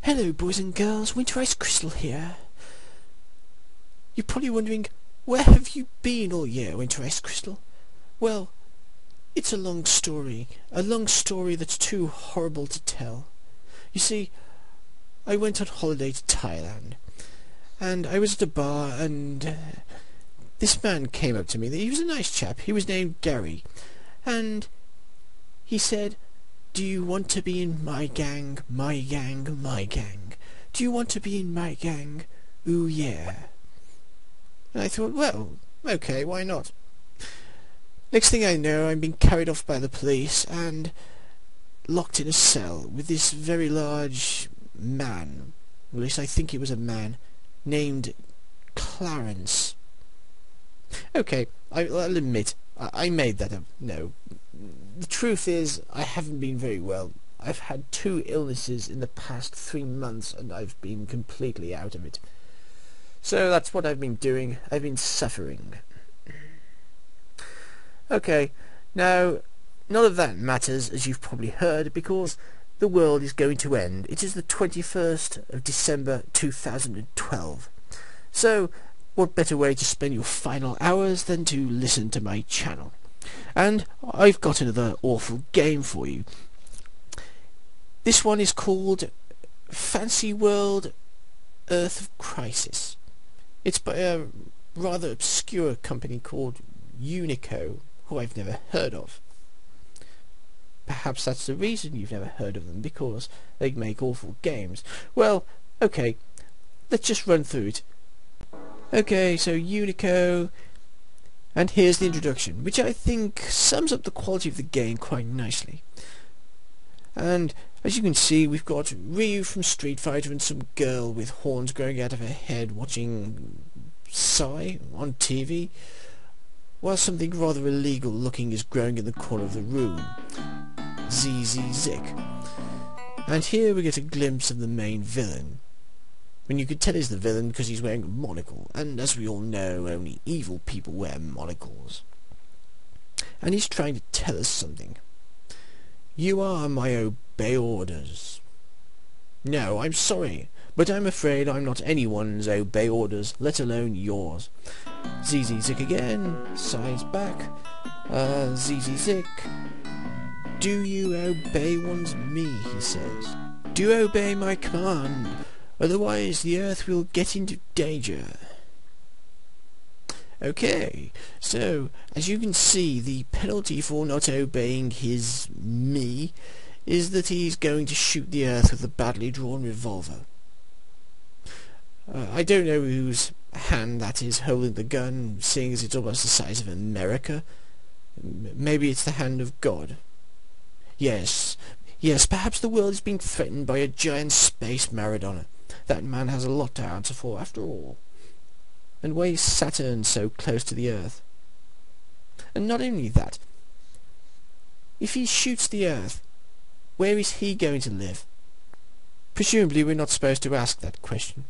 Hello boys and girls, Winter Ice Crystal here. You're probably wondering, where have you been all year, Winter Ice Crystal? Well, it's a long story that's too horrible to tell. You see, I went on holiday to Thailand, and I was at a bar, and this man came up to me. He was a nice chap. He was named Gary, and he said, "Do you want to be in my gang, my gang, my gang? Do you want to be in my gang? Ooh yeah." And I thought, well, okay, why not? Next thing I know, I'm being carried off by the police and locked in a cell with this very large man, or at least I think he was a man, named Clarence. Okay, I'll admit, I made that up. No. The truth is, I haven't been very well. I've had 2 illnesses in the past 3 months, and I've been completely out of it. So that's what I've been doing. I've been suffering. Okay, now, none of that matters, as you've probably heard, because the world is going to end. It is the 21st of December 2012. So, what better way to spend your final hours than to listen to my channel? And I've got another awful game for you. This one is called Fancy World Earth of Crisis. It's by a rather obscure company called Unico, who I've never heard of. Perhaps that's the reason you've never heard of them, because they make awful games. Well, okay, let's just run through it. Okay, so Unico, and here's the introduction, which I think sums up the quality of the game quite nicely. And as you can see, we've got Ryu from Street Fighter and some girl with horns growing out of her head watching Psy on TV, while something rather illegal looking is growing in the corner of the room. Zik. And here we get a glimpse of the main villain. When you could tell he's the villain because he's wearing a monocle, and as we all know, only evil people wear monocles. And he's trying to tell us something. You are my obey orders. No, I'm sorry, but I'm afraid I'm not anyone's obey orders, let alone yours. Zik again, sighs back. Zik. Do you obey one's me, he says. Do obey my command, otherwise the earth will get into danger. Okay, so as you can see, the penalty for not obeying his me is that he's going to shoot the earth with a badly drawn revolver. I don't know whose hand that is holding the gun, seeing as it's almost the size of America. Maybe it's the hand of God. Yes, perhaps the world is being threatened by a giant space Maradona. That man has a lot to answer for, after all. And why is Saturn so close to the Earth? And not only that, if he shoots the Earth, where is he going to live? Presumably we're not supposed to ask that question.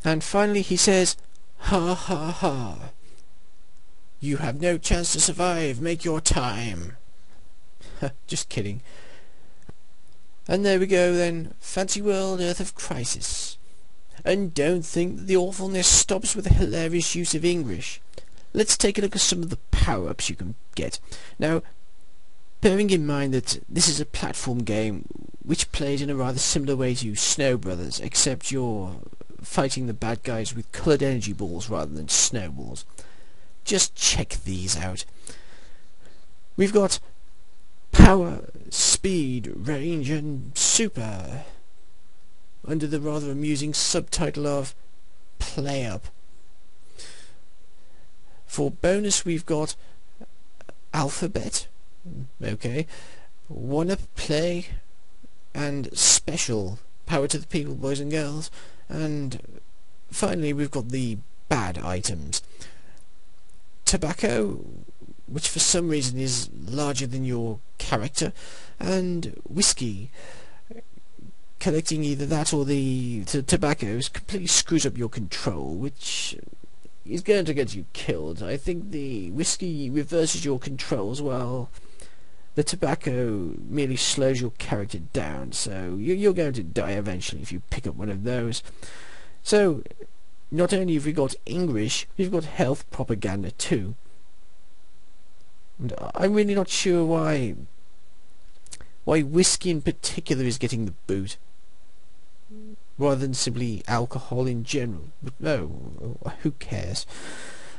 And finally he says, "Ha ha ha. You have no chance to survive, make your time." Just kidding. And there we go then, Fancy World Earth of Crisis. And don't think that the awfulness stops with the hilarious use of English. Let's take a look at some of the power-ups you can get. Now, bearing in mind that this is a platform game which plays in a rather similar way to Snow Brothers, except you're fighting the bad guys with coloured energy balls rather than snowballs. Just check these out. We've got power, speed, range and super, under the rather amusing subtitle of Play Up. For bonus we've got alphabet, okay, 1-up, play, and special, power to the people, boys and girls, and finally we've got the bad items. Tobacco, which for some reason is larger than your character, and whiskey. Collecting either that or the tobacco completely screws up your control, which is going to get you killed. I think the whiskey reverses your controls while the tobacco merely slows your character down, so you're going to die eventually if you pick up one of those. So, not only have we got English, we've got health propaganda too. And I'm really not sure why whiskey in particular is getting the boot, rather than simply alcohol in general. But no, who cares?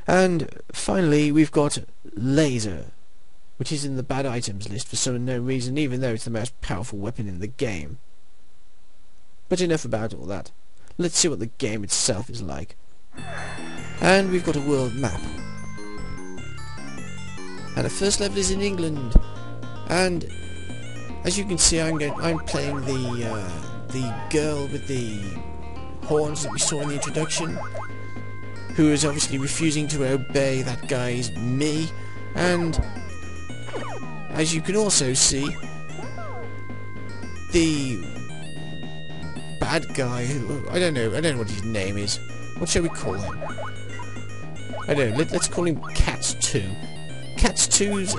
And finally, we've got laser, which is in the bad items list for some unknown reason, even though it's the most powerful weapon in the game. But enough about all that. Let's see what the game itself is like. And we've got a world map. And the first level is in England. And as you can see, I'm playing the girl with the horns that we saw in the introduction, who is obviously refusing to obey that guy's me. And as you can also see, the bad guy, who I don't know what his name is. What shall we call him? I don't know. Let's call him Cats 2. Cats 2's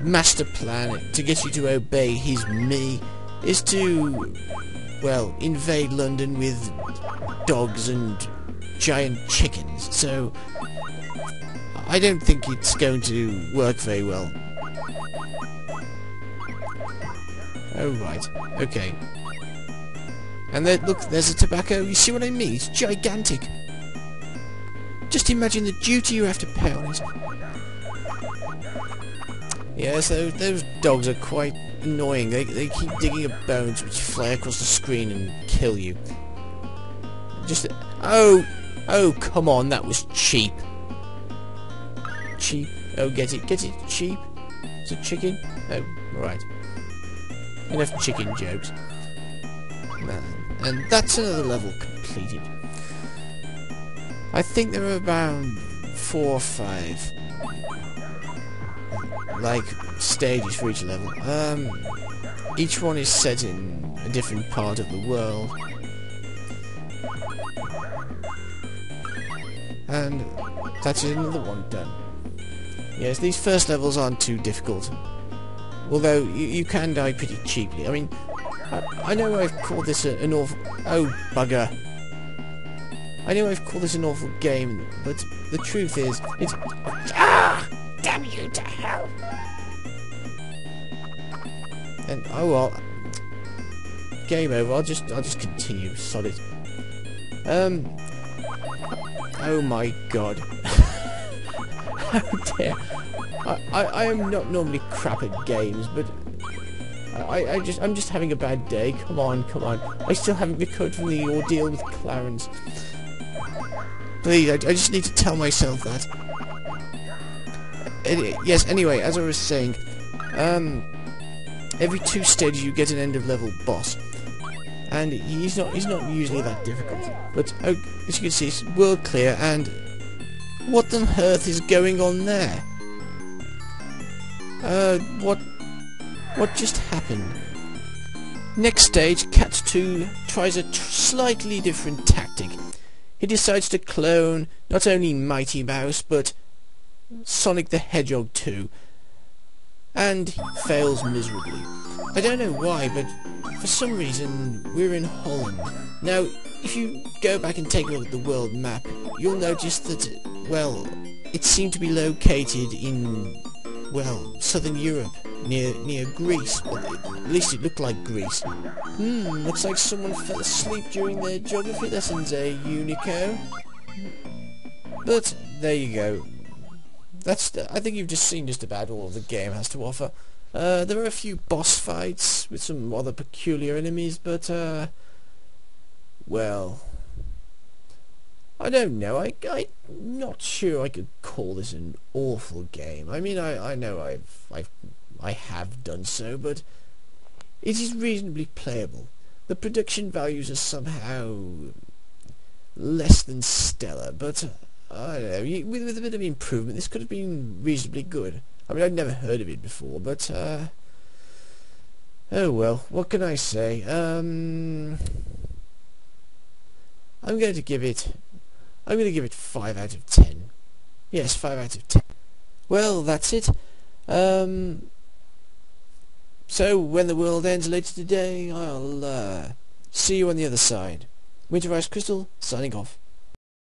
master plan to get you to obey his me is to, well, invade London with dogs and giant chickens. So I don't think it's going to work very well. Oh right, okay. And there, look, there's a tobacco. You see what I mean? It's gigantic. Just imagine the duty you have to pay on it. Yes, those dogs are quite annoying. They keep digging up bones which fly across the screen and kill you. Just... Oh, come on, that was cheap. Cheap. Oh, get it, cheap. Is it chicken? Oh, right. Enough chicken jokes. And that's another level completed. I think there are about 4 or 5 like stages for each level. Each one is set in a different part of the world, and that's another one done. Yes, these first levels aren't too difficult, although you can die pretty cheaply. I mean, I know I've called this an awful... Oh, bugger. I know I've called this an awful game, but the truth is, it's... Ah! Damn you to hell! And, oh well... Game over, I'll just continue, sod it. Oh my god. Oh dear. I am not normally crap at games, but... I'm just having a bad day. Come on. I still haven't recovered from the ordeal with Clarence. Please, I just need to tell myself that. Yes, anyway, as I was saying, every 2 stages you get an end of level boss. And he's not usually that difficult. But as you can see, it's world clear, and what on earth is going on there? What just happened? Next stage, Cat 2 tries a slightly different tactic. He decides to clone not only Mighty Mouse, but Sonic the Hedgehog 2. And he fails miserably. I don't know why, but for some reason, we're in Holland. Now, if you go back and take a look at the world map, you'll notice that, well, it seemed to be located in, well, southern Europe. Near Greece. Well, at least it looked like Greece. Looks like someone fell asleep during their geography lessons, Unico? But, there you go. I think you've just seen just about all the game has to offer. There are a few boss fights with some rather peculiar enemies, but, well... I don't know, I'm not sure I could call this an awful game. I mean, I know I have done so, but it is reasonably playable. The production values are somehow less than stellar, but I don't know, with a bit of improvement this could have been reasonably good. I mean, I'd never heard of it before, but oh well, what can I say? I'm going to give it 5 out of 10. Yes, 5 out of 10. Well, that's it. So when the world ends later today, I'll see you on the other side. Winter Ice Crystal, signing off.